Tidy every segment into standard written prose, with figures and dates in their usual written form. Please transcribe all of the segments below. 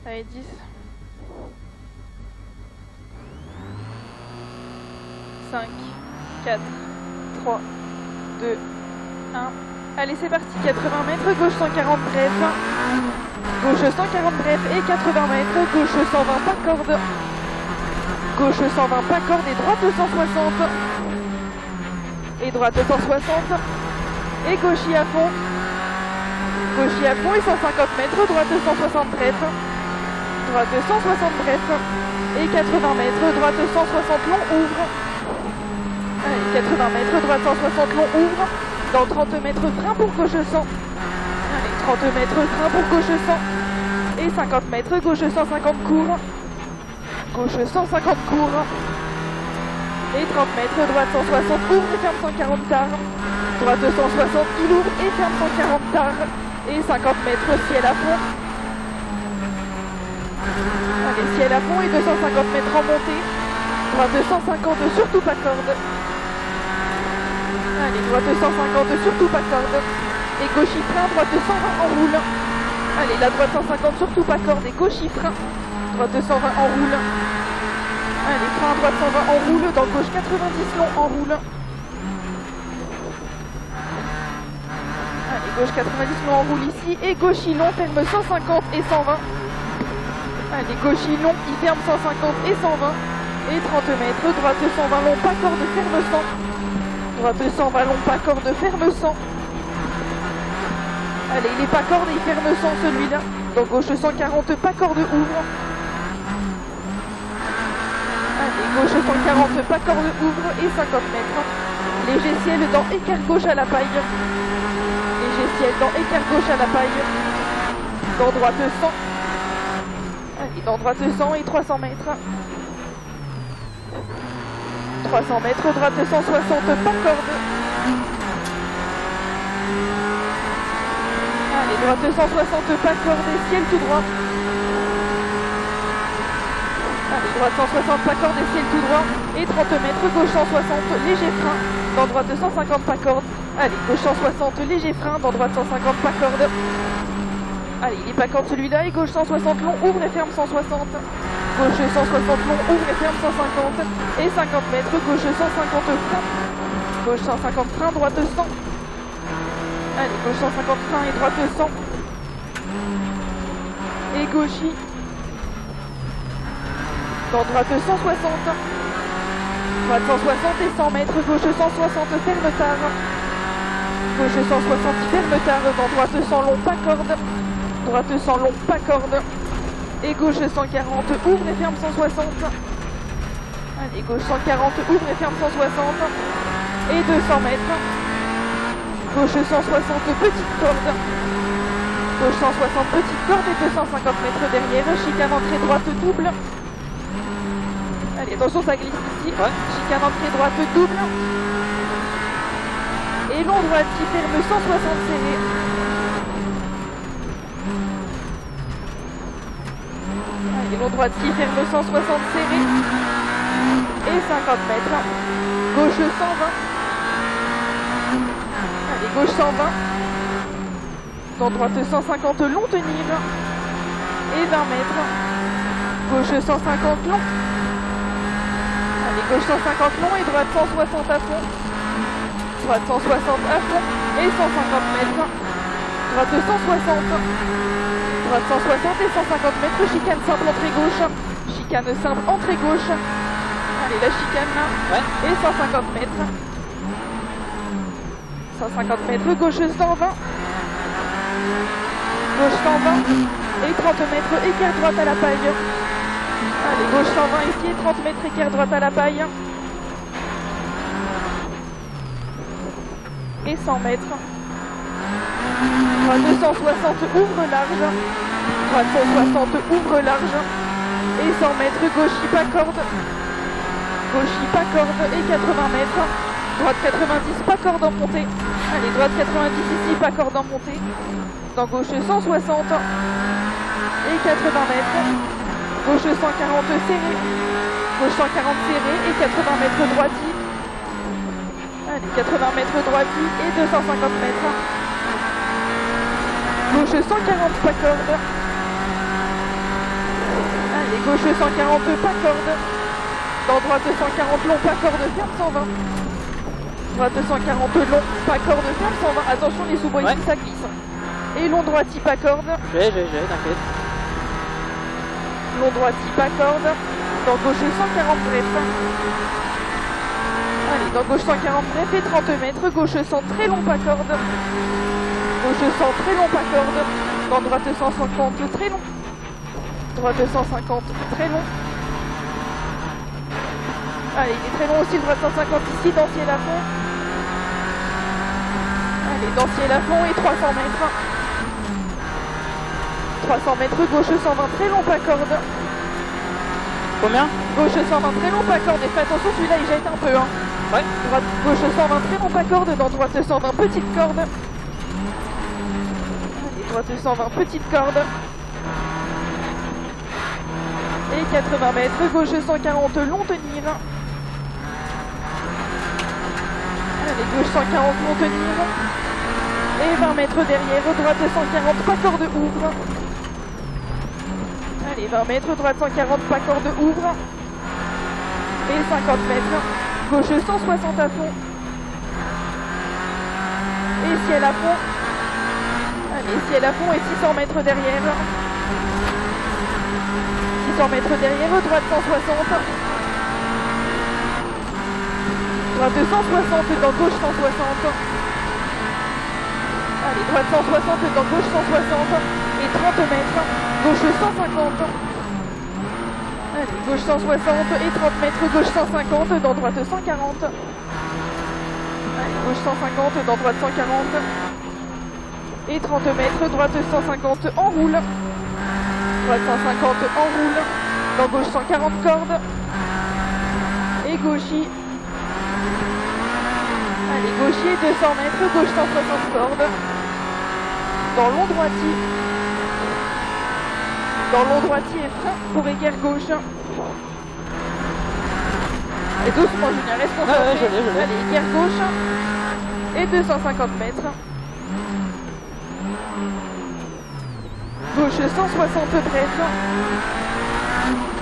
Allez, 10. 5, 4, 3, 2, 1. Allez, c'est parti. 80 mètres, gauche 140 bref. Gauche 140 bref et 80 mètres. Gauche 120 pas corde. Gauche 120 pas corde et droite 260. Et droite 260. Et gauchis à fond. Gauchis à fond et 150 mètres. Droite 160 bref. Droite 160 bref. Et 80 mètres. Droite 160 long ouvre. Allez, 80 mètres. Droite 160 long ouvre. Dans 30 mètres frein pour gauche 100. Allez, 30 mètres frein pour gauche 100. Et 50 mètres. Gauche 150 court. Gauche 150 court. Et 30 mètres, droite 160 ouvre et ferme 140 tard. Droite 160 il ouvre et ferme 140 tard. Et 50 mètres ciel à fond. Allez, ciel à fond et 250 mètres en montée. Droite 150 surtout pas corde. Allez, droite 150 surtout pas corde. Et gauche frein, droite 120 en roule. Allez, la droite 150 surtout pas corde et gauche frein. Droite 120 en roule. Allez, frein, droite 120 en roule, dans gauche 90 long en roule. Allez, gauche 90 long en roule ici. Et gauche long, ferme 150 et 120. Allez, gauche long, il ferme 150 et 120. Et 30 mètres, droite 120 long, pas corde, ferme 100. Droite 120 long, pas corde, ferme 100. Allez, il est pas corde et il ferme 100 celui-là. Donc gauche 140, pas corde, ouvre. Allez, gauche 140, pas corde, ouvre et 50 mètres. Léger ciel dans écart gauche à la paille. Léger ciel dans écart gauche à la paille. Dans droite 100. Allez, dans droite 100 et 300 mètres. 300 mètres, droite 160, pas corde. Allez, droite 160, pas corde et ciel tout droit. Allez, droite 160, pas corde et ciel tout droit. Et 30 mètres, gauche 160, léger frein. Dans droite 150, pas corde. Allez, gauche 160, léger frein. Dans droite 150, pas corde. Allez, il est pas corde celui-là. Et gauche 160 long, ouvre et ferme 160. Gauche 160 long, ouvre et ferme 150. Et 50 mètres, gauche 150 frein. Gauche 150 frein, droite 100. Allez, gauche 150 frein et droite 100. Et gauchis. Dans droite 160. Droite 160 et 100 mètres, gauche 160, ferme tard. Gauche 160, ferme tard. Dans droite 100 long, pas corde. Droite 100 long, pas corde. Et gauche 140, ouvre et ferme 160. Allez, gauche 140, ouvre et ferme 160. Et 200 mètres. Gauche 160, petite corde. Gauche 160, petite corde et 250 mètres derrière. Chicane entrée droite double. Allez, attention, ça glisse ici. Ouais. Chicane entrée droite double. Et long droite qui ferme 160 serré. Allez, long droite qui ferme 160 serré. Et 50 mètres. Gauche 120. Allez, gauche 120. Dans droite 150 long tenir. Et 20 mètres. Gauche 150 long. Allez, gauche 150 long et droite 160 à fond. Droite 160 à fond et 150 mètres. Droite 160. Droite 160 et 150 mètres. Chicane simple entrée gauche. Chicane simple entrée gauche. Allez, la chicane là. Ouais. Et 150 mètres. 150 mètres. Gauche 120. Gauche 120. Et 30 mètres. Écart droite à la paille. Allez, gauche 120 ici et 30 mètres, écart droite à la paille. Et 100 mètres. Droite 260, ouvre large. Droite 160, ouvre large. Et 100 mètres, gauche pas corde. Gauche pas corde et 80 mètres. Droite 90, pas corde en montée. Allez, droite 90 ici, pas corde en montée. Dans gauche 160 et 80 mètres. Gauche 140 serré. Gauche 140 serré et 80 mètres droiti. Allez, 80 mètres droiti et 250 mètres. Gauche 140 pas corde. Allez, gauche 142, pas corde. Dans droite 140 long, pas corde, ferme 120. Droite 140 long, pas corde, ferme 120. Attention les sous-bois ici, ça glisse. Et long droiti, pas corde. J'ai, t'inquiète. Long droiti, pas corde. Dans gauche 140 bref. Allez, dans gauche 140 bref et 30 mètres. Gauche 100 très long, pas corde. Gauche 100 très long, pas corde. Dans droite 150 très long. Droite 150 très long. Allez, il est très long aussi, droite 150 ici, dans ciel à fond. Allez, dans ciel à fond et 300 mètres. 300 mètres, gauche 120 très long, pas corde. Combien? Gauche 120 très long, pas corde. Et fais attention, celui-là il jette un peu. Hein. Ouais. Droite, gauche 120 très long, pas corde. Dans droite 120 petite corde. Allez, droite 120 petite corde. Et 80 mètres, gauche 140 long tenir. Allez, gauche 140 long tenir. Et 20 mètres derrière, droite 140 pas corde ouvre. Allez, 20 mètres, droite 140 pas corde ouvre. Et 50 mètres, gauche 160 à fond. Et ciel à fond. Allez, ciel à fond et 600 mètres derrière. 600 mètres derrière, droite 160. Droite 160 dans gauche 160. Allez, droite 160 dans gauche 160. Et 30 mètres, gauche 150. Allez, gauche 160 et 30 mètres, gauche 150 dans droite 140. Allez, gauche 150 dans droite 140. Et 30 mètres, droite 150 en roule. Droite 150 en roule. Dans gauche 140 cordes. Et gauchis. Allez, gauchier 200 mètres, gauche 160 cordes. Dans long droiti. Dans long droiti et frein pour équerre gauche. Et doucement Julien, reste concentré. Je l'ai. Allez, équerre gauche. Et 250 mètres. Gauche 160 bref.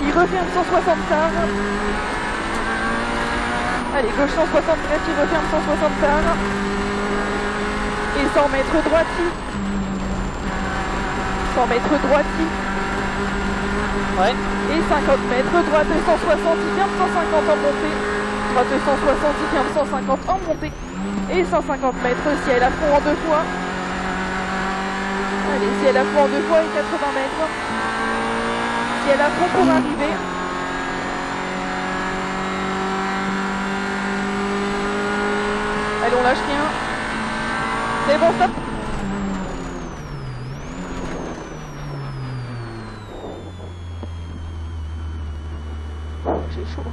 Il referme 160 tard. Allez, gauche 160 bref, il referme 160 tard. Et 100 mètres droiti. 100 mètres droiti. Ouais. Et 50 mètres, droite 160, il ferme 150 en montée. Droite 160, il ferme 150 en montée. Et 150 mètres, ciel à fond en deux fois. Allez, ciel à fond en deux fois et 80 mètres. Ciel à fond pour arriver. Allez, on lâche rien. C'est bon, stop. J'ai chaud.